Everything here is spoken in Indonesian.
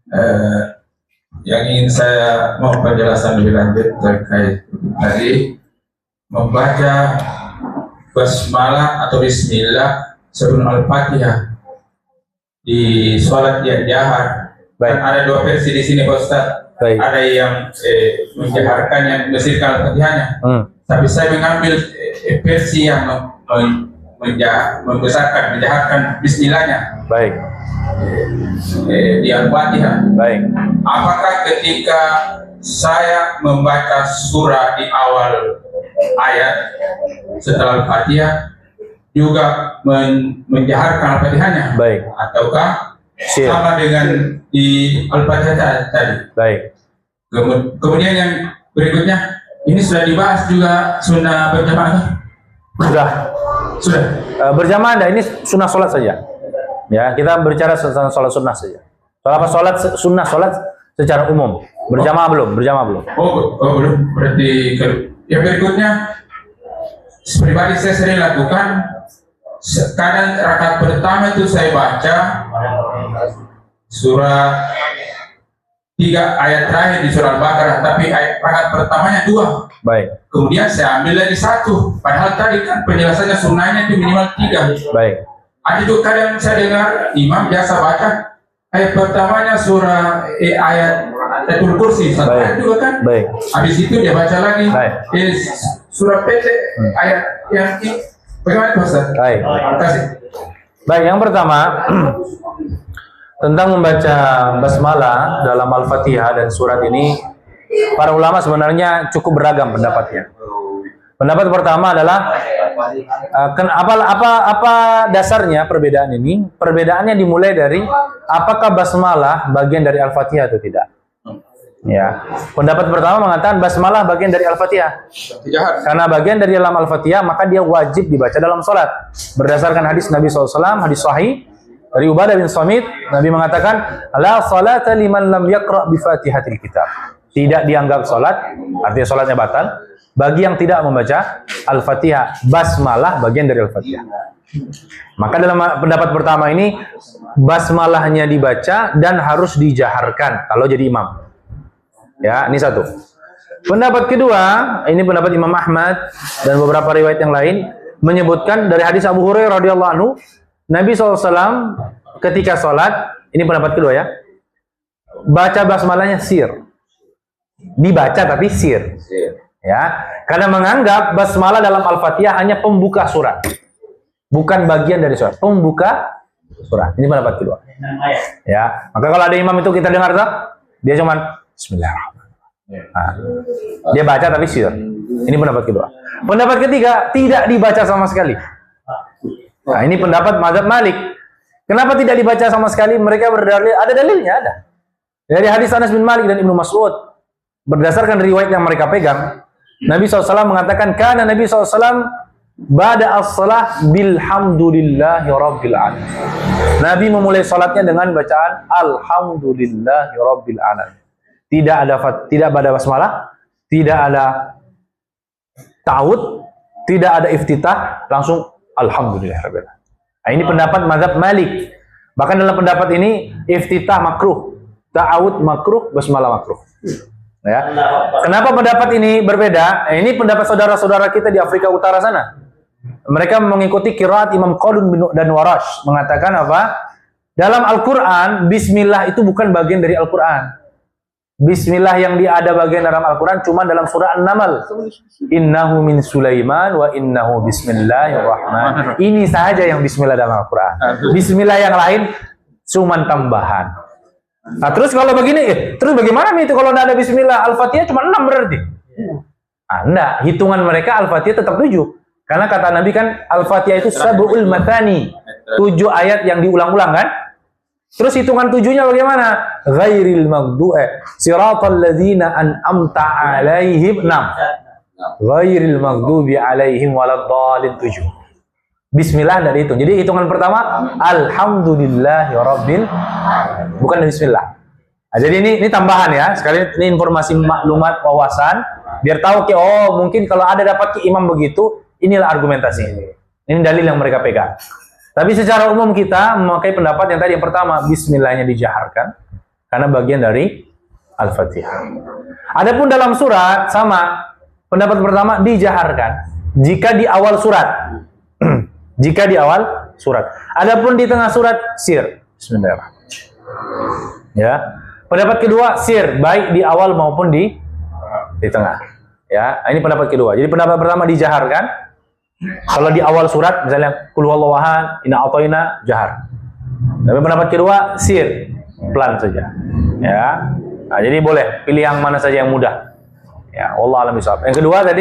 Eh, yang ingin saya mau penjelasan lebih lanjut terkait tadi membaca basmalah atau bismillah sebelum al-fatihah di sholat yang jahar. Kan ada dua versi di sini Pak Ustaz. Ada yang menjaharkan yang membersihkan al-fatihahnya. Tapi saya mengambil versi yang membesarkan, menjaharkan bismillahnya. Di al-fatihah. Apakah ketika saya membaca surah di awal ayat setelah al-fatihah juga menjaharkan al-fatihahnya, ataukah sama dengan di al-fatihah tadi? Kemudian yang berikutnya, ini sudah dibahas juga sunnah berjamaah. Sudah. Berjamaah ini sunnah sholat saja. Ya, kita berbicara tentang sholat sunnah saja. Sholat sunnah sholat secara umum. Berjamaah belum? Belum. Berarti yang berikutnya, pribadi saya sering lakukan. Kadang rakaat pertama itu saya baca surah 3 ayat terakhir di surah Al-Baqarah, tapi rakaat pertamanya 2. Kemudian saya ambil lagi 1. Padahal tadi kan penjelasannya sunnahnya itu minimal 3. Ada juga kadang saya dengar imam biasa baca ayat pertamanya surah ayat Ayatul Kursi, 1 ayat juga kan. Habis itu dia baca lagi surah PT ayat yang ini. Bagaimana Ustaz? Terima kasih. Yang pertama tentang membaca basmalah dalam Al-Fatihah dan surat ini, para ulama sebenarnya cukup beragam pendapatnya. Pendapat pertama adalah apa dasarnya perbedaan ini? Perbedaannya dimulai dari apakah basmalah bagian dari Al-Fatihah atau tidak. Ya, pendapat pertama mengatakan basmalah bagian dari Al-Fatihah. Karena bagian dari dalam Al-Fatihah, maka dia wajib dibaca dalam sholat. Berdasarkan hadis Nabi SAW, hadis sahih dari Ubadah bin Samit, Nabi mengatakan, la salata liman lam yaqra' bi Fatihatil Kitab. Tidak dianggap sholat, artinya sholatnya batal, bagi yang tidak membaca Al-Fatihah. Basmalah bagian dari Al-Fatihah. Maka dalam pendapat pertama ini, basmalahnya dibaca dan harus dijaharkan kalau jadi imam. Ya, ini satu. Pendapat kedua, ini pendapat Imam Ahmad dan beberapa riwayat yang lain menyebutkan dari hadis Abu Hurairah radhiyallahu anhu, Nabi SAW ketika sholat, ini pendapat kedua ya, baca basmalahnya sir, dibaca tapi sir, ya, karena menganggap basmalah dalam Al-Fatihah hanya pembuka surat, bukan bagian dari surat, pembuka surat. Ini pendapat kedua. Ya, maka kalau ada imam itu kita dengar tak, dia cuman Bismillahirrahmanirrahim. Dia baca tapi sir. Ini pendapat kedua. Pendapat ketiga, tidak dibaca sama sekali. Nah, ini pendapat mazhab Malik. Kenapa tidak dibaca sama sekali? Mereka berdalil, ada dalilnya, ada. Dari hadis Anas bin Malik dan Ibnu Mas'ud, berdasarkan riwayat yang mereka pegang, Nabi SAW mengatakan, karena Nabi SAW bada as-salah bilhamdulillahi rabbil alamin. Nabi memulai salatnya dengan bacaan alhamdulillahi rabbil alamin. Tidak ada basmalah, tidak ada ta'awud, tidak ada iftitah, langsung alhamdulillah. Nah, ini pendapat mazhab Malik. Bahkan dalam pendapat ini iftitah makruh, ta'awud makruh, basmalah makruh. Ya. Kenapa pendapat ini berbeda? Ini pendapat saudara-saudara kita di Afrika Utara sana. Mereka mengikuti qiraat Imam Qalun dan Warash, mengatakan apa? Dalam Al-Qur'an, bismillah itu bukan bagian dari Al-Qur'an. Bismillah yang ada bagian dalam Al-Quran cuma dalam surah An-Naml. Innahu min Sulaiman wa innahu bismillahirrahmanirrahim. Ini saja yang bismillah dalam Al-Quran. Bismillah yang lain cuma tambahan. Nah, terus kalau begini, terus bagaimana itu kalau tidak ada bismillah? Al-Fatihah cuma 6 berarti. Enggak, hitungan mereka Al-Fatihah tetap 7. Karena kata Nabi kan Al-Fatihah itu sab'ul matani. 7 ayat yang diulang-ulang kan? Terus hitungan 7-nya bagaimana? Ghairil maghdubi siratal ladzina an'amta 'alaihim. Ghairil maghdubi 'alaihim waladdallin 7. Bismillah dari itu. Jadi hitungan pertama alhamdulillahirabbil alamin. Bukan bismillah. Nah, jadi ini tambahan ya. Sekali ini informasi maklumat wawasan biar tahu mungkin kalau ada dapat ke imam begitu, inilah argumentasi. Ini dalil yang mereka pegang. Tapi secara umum kita memakai pendapat yang tadi, yang pertama, bismillahnya dijaharkan karena bagian dari Al-Fatihah. Adapun dalam surat sama, pendapat pertama dijaharkan jika di awal surat. Jika di awal surat. Adapun di tengah surat sir. Bismillahirrahmanirrahim. Ya. Pendapat kedua sir, baik di awal maupun di tengah. Ya, ini pendapat kedua. Jadi pendapat pertama dijaharkan. Kalau di awal surat misalnya qul huwallahu ahad, inna a'thaina, jahar. Tapi pendapat kedua sir, pelan saja. Ya. Nah, jadi boleh pilih yang mana saja yang mudah. Ya, wallahu a'lam bishawab. Yang kedua tadi